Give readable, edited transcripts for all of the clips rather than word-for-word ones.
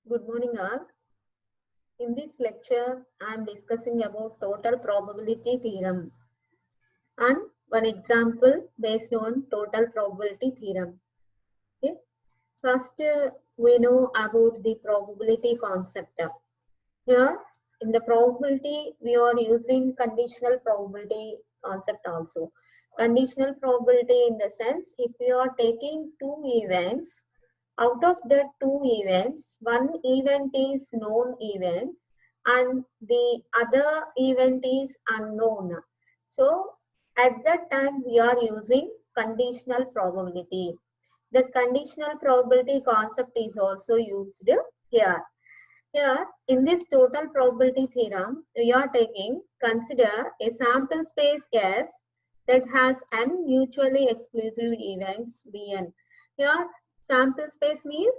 Good morning all. In this lecture, I am discussing about total probability theorem and one example based on total probability theorem. Okay. First, we know about the probability concept. Here, in the probability, we are using conditional probability concept also. Conditional probability in the sense, if we are taking two events, out of the two events, one event is known event and the other event is unknown. So at that time we are using conditional probability. The conditional probability concept is also used here. Here in this total probability theorem, we are taking consider a sample space S that has n mutually exclusive events Bn. Here sample space means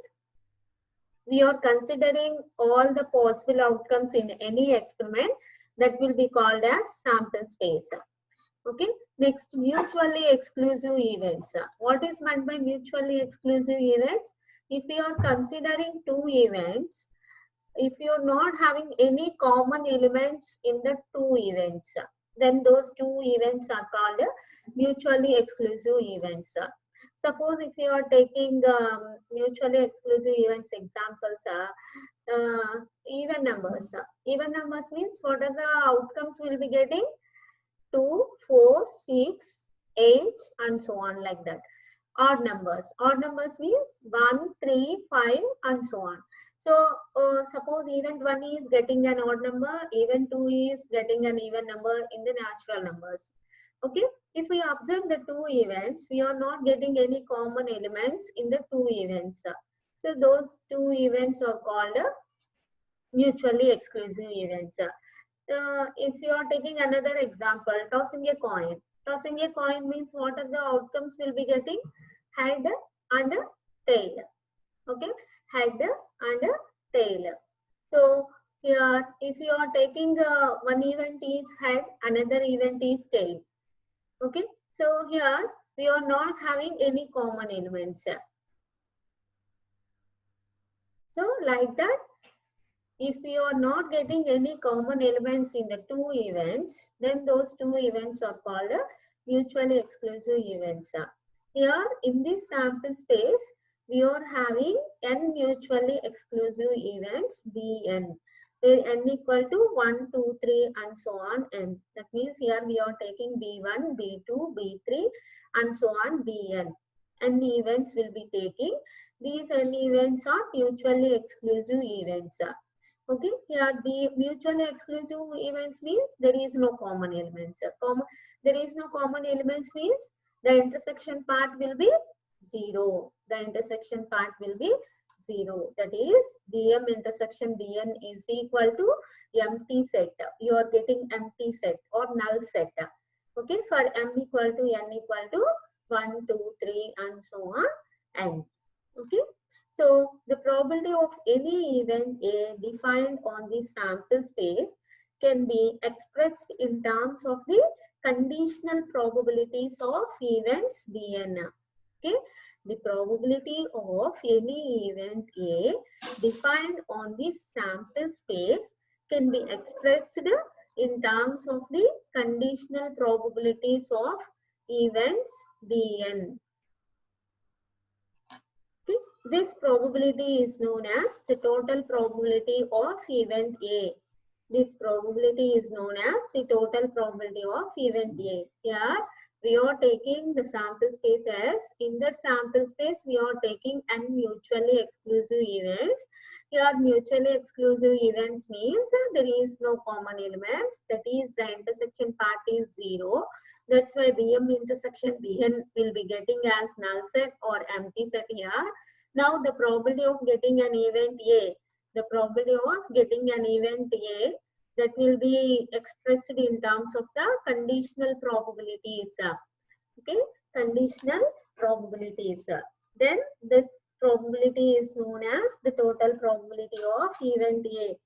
we are considering all the possible outcomes in any experiment that will be called as sample space. Okay. Next, mutually exclusive events. What is meant by mutually exclusive events? If we are considering two events, if you are not having any common elements in the two events, then those two events are called mutually exclusive events. Suppose if you are taking mutually exclusive events examples, even numbers. Even numbers means what are the outcomes we'll be getting? 2, 4, 6, 8 and so on like that. Odd numbers. Odd numbers means 1, 3, 5 and so on. So suppose event 1 is getting an odd number, event 2 is getting an even number in the natural numbers. Okay. If we observe the two events, we are not getting any common elements in the two events. So those two events are called mutually exclusive events. If you are taking another example, tossing a coin. Tossing a coin means what are the outcomes we'll be getting? Head and tail. Okay, head and tail. So here, if you are taking one event is head, another event is tail. Okay, so here we are not having any common elements. So like that, if we are not getting any common elements in the two events, then those two events are called mutually exclusive events. Here in this sample space, we are having n mutually exclusive events Bn, where n equal to 1, 2, 3 and so on n. That means here we are taking B1, B2, B3 and so on Bn. N events will be taking. These n events are mutually exclusive events. Okay, here the mutually exclusive events means there is no common elements. There is no common elements means the intersection part will be 0. The intersection part will be 0. That is Bm intersection Bn is equal to empty set. You are getting empty set or null set. Okay, for m equal to n equal to 1, 2, 3 and so on n. Okay. So the probability of any event A defined on the sample space can be expressed in terms of the conditional probabilities of events Bn. Okay, the probability of any event A defined on the sample space can be expressed in terms of the conditional probabilities of events Bn. This probability is known as the total probability of event A. This probability is known as the total probability of event A. Here we are taking the sample space as, in that sample space we are taking n mutually exclusive events. Here mutually exclusive events means there is no common elements, that is the intersection part is 0. That's why Bm intersection Bn will be getting as null set or empty set here. Now the probability of getting an event A, the probability of getting an event A, that will be expressed in terms of the conditional probabilities. Okay, conditional probabilities. Then this probability is known as the total probability of event A.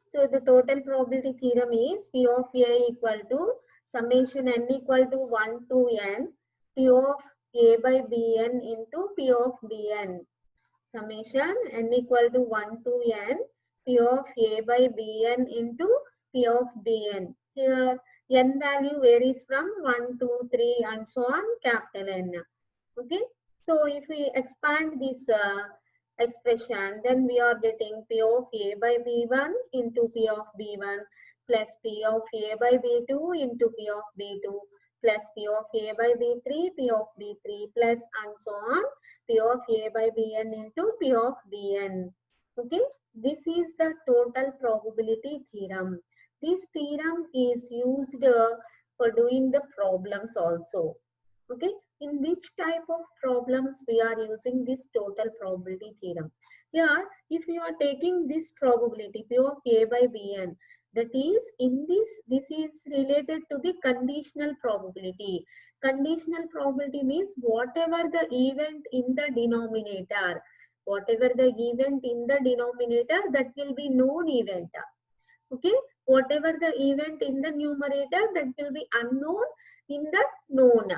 So the total probability theorem is P of A equal to summation n equal to 1 to n, P of A by Bn into P of Bn. summation n equal to 1 to n p of a by bn into p of bn. Here n value varies from 1, 2, 3 and so on, capital N. Okay, so if we expand this expression, then we are getting p of a by b1 into p of b1 plus p of a by b2 into p of b2 plus p of a by b3, p of b3 plus and so on, p of a by bn into p of bn. Okay, this is the total probability theorem. This theorem is used for doing the problems also. Okay, in which type of problems we are using this total probability theorem? Here, if you are taking this probability P of A by Bn, that is in this is related to the conditional probability. Conditional probability means whatever the event in the denominator, whatever the event in the denominator, that will be known event. Okay, whatever the event in the numerator, that will be unknown in the known.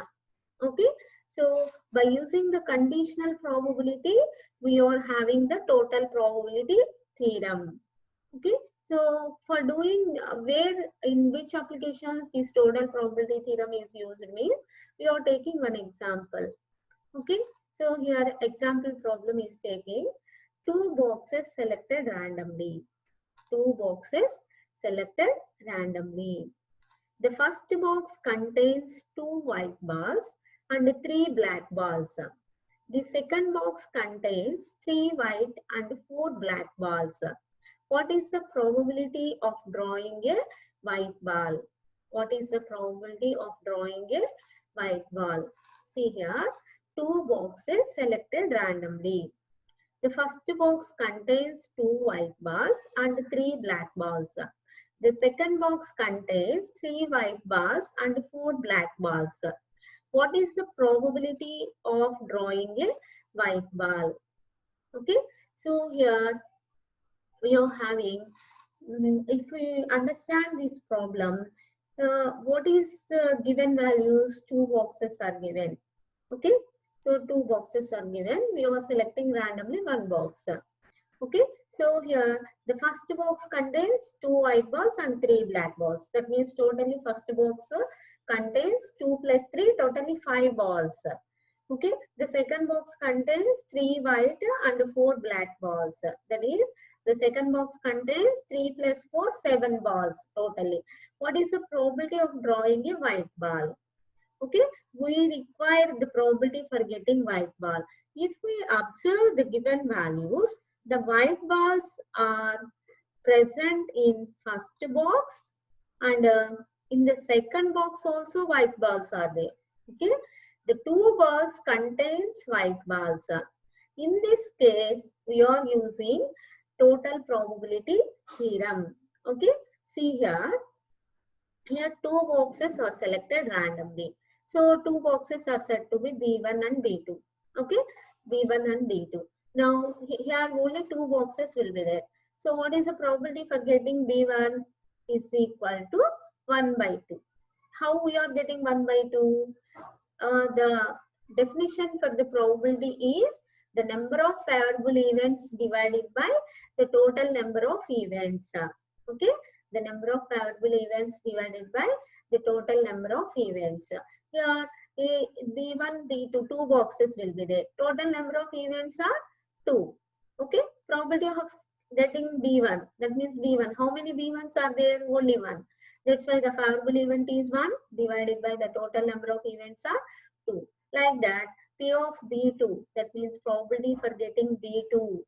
Okay, so by using the conditional probability, we are having the total probability theorem. Okay, so for doing where in which applications this total probability theorem is used means, we are taking one example. Okay, so here example problem is taking two boxes selected randomly. Two boxes selected randomly. The first box contains 2 white balls and 3 black balls. The second box contains 3 white and 4 black balls. What is the probability of drawing a white ball? What is the probability of drawing a white ball? See here, two boxes selected randomly. The first box contains 2 white balls and 3 black balls. The second box contains 3 white balls and 4 black balls. What is the probability of drawing a white ball? Okay, so here we are having, if we understand this problem, what is given values? Two boxes are given. Okay, so two boxes are given. We are selecting randomly one box. Okay, so here the first box contains 2 white balls and 3 black balls. That means totally first box contains 2 plus 3, totally 5 balls. Okay, the second box contains 3 white and 4 black balls. That is, the second box contains 3 plus 4, 7 balls totally. What is the probability of drawing a white ball? Okay, we require the probability for getting white ball. If we observe the given values, the white balls are present in first box and in the second box also white balls are there. Okay, the two balls contains white balls. In this case, we are using total probability theorem. Okay, see here. Here two boxes are selected randomly. So two boxes are said to be B1 and B2. Okay, B1 and B2. Now here only two boxes will be there. So what is the probability for getting B1 is equal to 1 by 2. How we are getting 1 by 2? The definition for the probability is the number of favorable events divided by the total number of events. Okay, the number of favorable events divided by the total number of events. Here, B1, B2, two boxes will be there. Total number of events are 2. Okay, probability of getting B1, that means B1. How many B1s are there? Only 1. That's why the favorable event is 1 divided by the total number of events are 2. Like that, P of B2, that means probability for getting B2.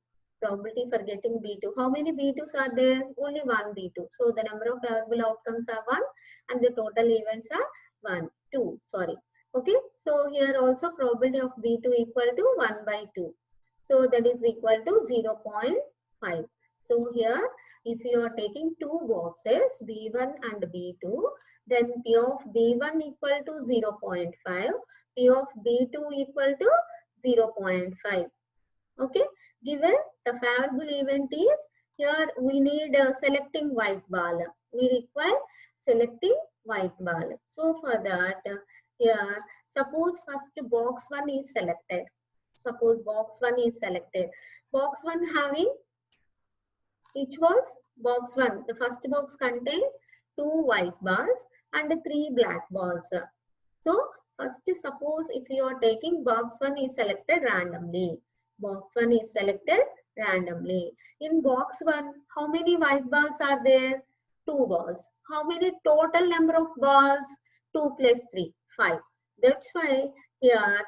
Probability for getting B2. How many B2s are there? Only one B2. So the number of favorable outcomes are 1 and the total events are 2. Sorry. Okay. So here also probability of B2 equal to 1 by 2. So that is equal to 0.5. So here if you are taking two boxes B1 and B2, then P of B1 equal to 0.5, P of B2 equal to 0.5. Okay, given the favorable event is, here we need selecting white ball. We require selecting white ball. So for that, here suppose first box 1 is selected. Suppose box 1 is selected. Box 1 having, which was box 1. The first box contains 2 white bars and 3 black bars. So first, suppose if you are taking box 1 is selected randomly. Box 1 is selected randomly. In box 1, how many white balls are there? 2 balls. How many total number of balls? 2 plus 3, 5. That's why here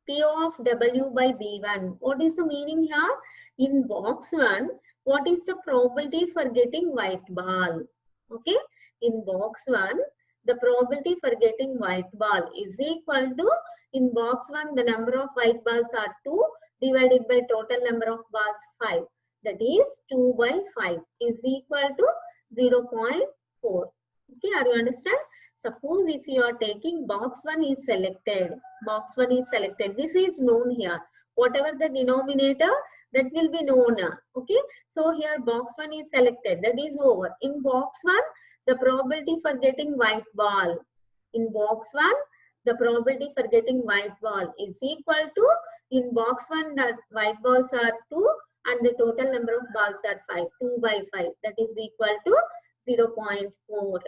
P of W by B1. What is the meaning here? In box 1, what is the probability for getting white ball? Okay. In box 1, the probability for getting white ball is equal to, in box 1, the number of white balls are 2 divided by total number of balls 5. That is 2 by 5 is equal to 0.4. Okay, are you understand? Suppose if you are taking box 1 is selected, box 1 is selected, this is known here. Whatever the denominator, that will be known. Okay, so here box 1 is selected, that is over. In box 1, the probability for getting white ball. In box 1, the probability for getting white ball is equal to, in box 1, that white balls are 2 and the total number of balls are 5, 2 by 5, that is equal to 0.4.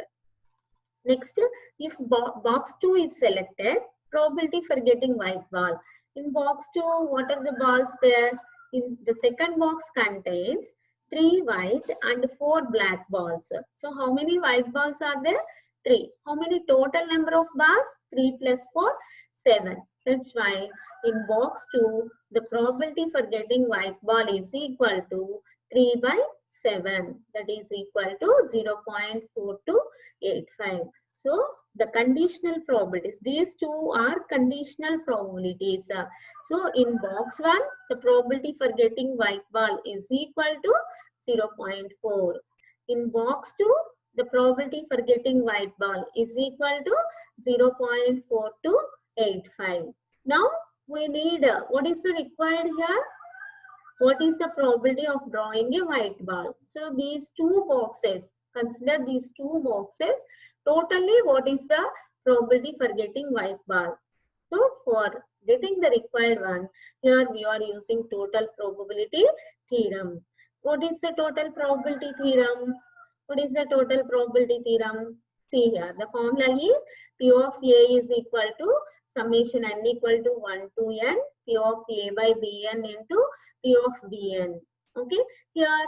Next, if box 2 is selected, probability for getting white ball. In box 2, what are the balls there? In the second box contains 3 white and 4 black balls. So how many white balls are there? 3. How many total number of balls? 3 plus 4, 7. That's why in box 2, the probability for getting white ball is equal to 3 by 7. That is equal to 0.4285. So the conditional probabilities, these two are conditional probabilities. So in box 1, the probability for getting white ball is equal to 0.4. In box 2, the probability for getting white ball is equal to 0.4285. Now we need, what is the required here? What is the probability of drawing a white ball? So these two boxes, consider these two boxes. Totally, what is the probability for getting white ball? So for getting the required one, here we are using total probability theorem. What is the total probability theorem? What is the total probability theorem? See here, the formula is P of A is equal to summation n equal to 1 to n, P of A by Bn into P of Bn. Okay, here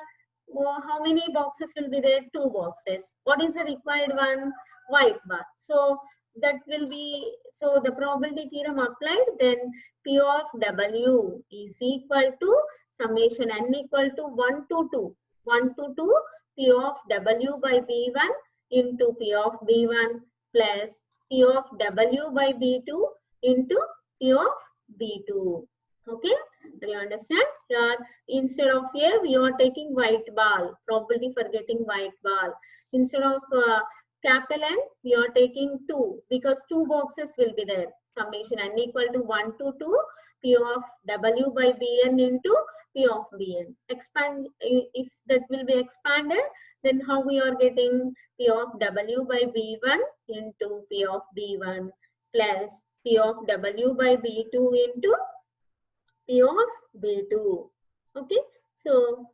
how many boxes will be there? 2 boxes. What is the required one? White bar. So that will be, so the probability theorem applied, then P of W is equal to summation n equal to 1 to 2. 1 to 2 P of W by B1 into P of B1 plus P of W by B2 into P of B2. Okay, do you understand? Here, instead of A, we are taking white ball, probability for getting white ball. Instead of capital N, we are taking 2 because 2 boxes will be there. Summation n equal to 1 to 2 P of W by Bn into P of Bn. Expand, if that will be expanded, then how we are getting P of W by B1 into P of B1 plus P of W by B2 into P of B2. Okay, so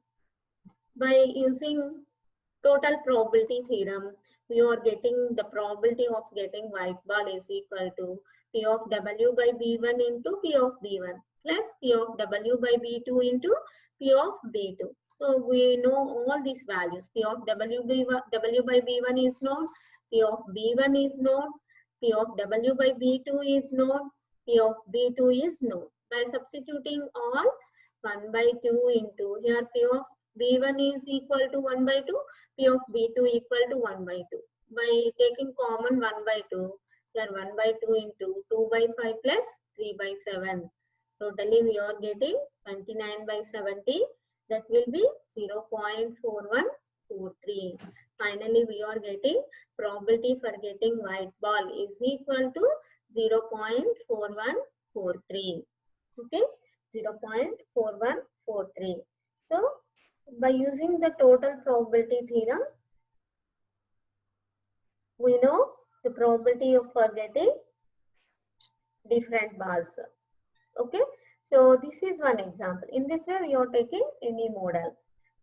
by using total probability theorem, we are getting the probability of getting white ball is equal to P of W by B1 into P of B1 plus P of W by B2 into P of B2. So we know all these values. P of W by B1 is known, P of B1 is known, P of W by B2 is known, P of B2 is known. By substituting all 1 by 2 into here P of B1 is equal to 1 by 2, P of B2 equal to 1 by 2. By taking common 1 by 2, here 1 by 2 into 2 by 5 plus 3 by 7. Totally we are getting 29 by 70. That will be 0.4143. Finally, we are getting probability for getting white ball is equal to 0.4143. Okay, 0.4143. So, by using the total probability theorem, we know the probability of getting different balls. Okay, so this is one example. In this way, we are taking any model.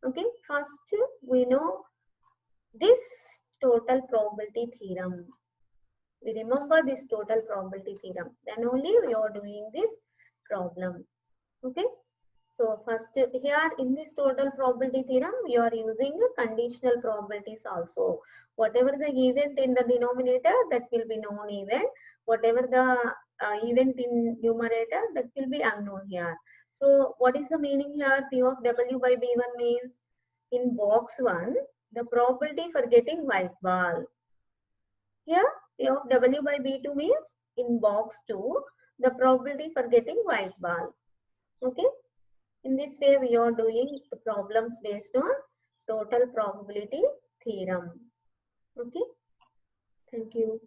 Okay, first we know this total probability theorem. We remember this total probability theorem. Then only we are doing this problem. Okay. So first here in this total probability theorem, we are using conditional probabilities also. Whatever the event in the denominator, that will be known event. Whatever the event in numerator, that will be unknown here. So what is the meaning here? P of W by B1 means in box 1, the probability for getting white ball. Here P of W by B2 means in box 2, the probability for getting white ball. Okay. In this way, we are doing the problems based on total probability theorem. Okay. Thank you.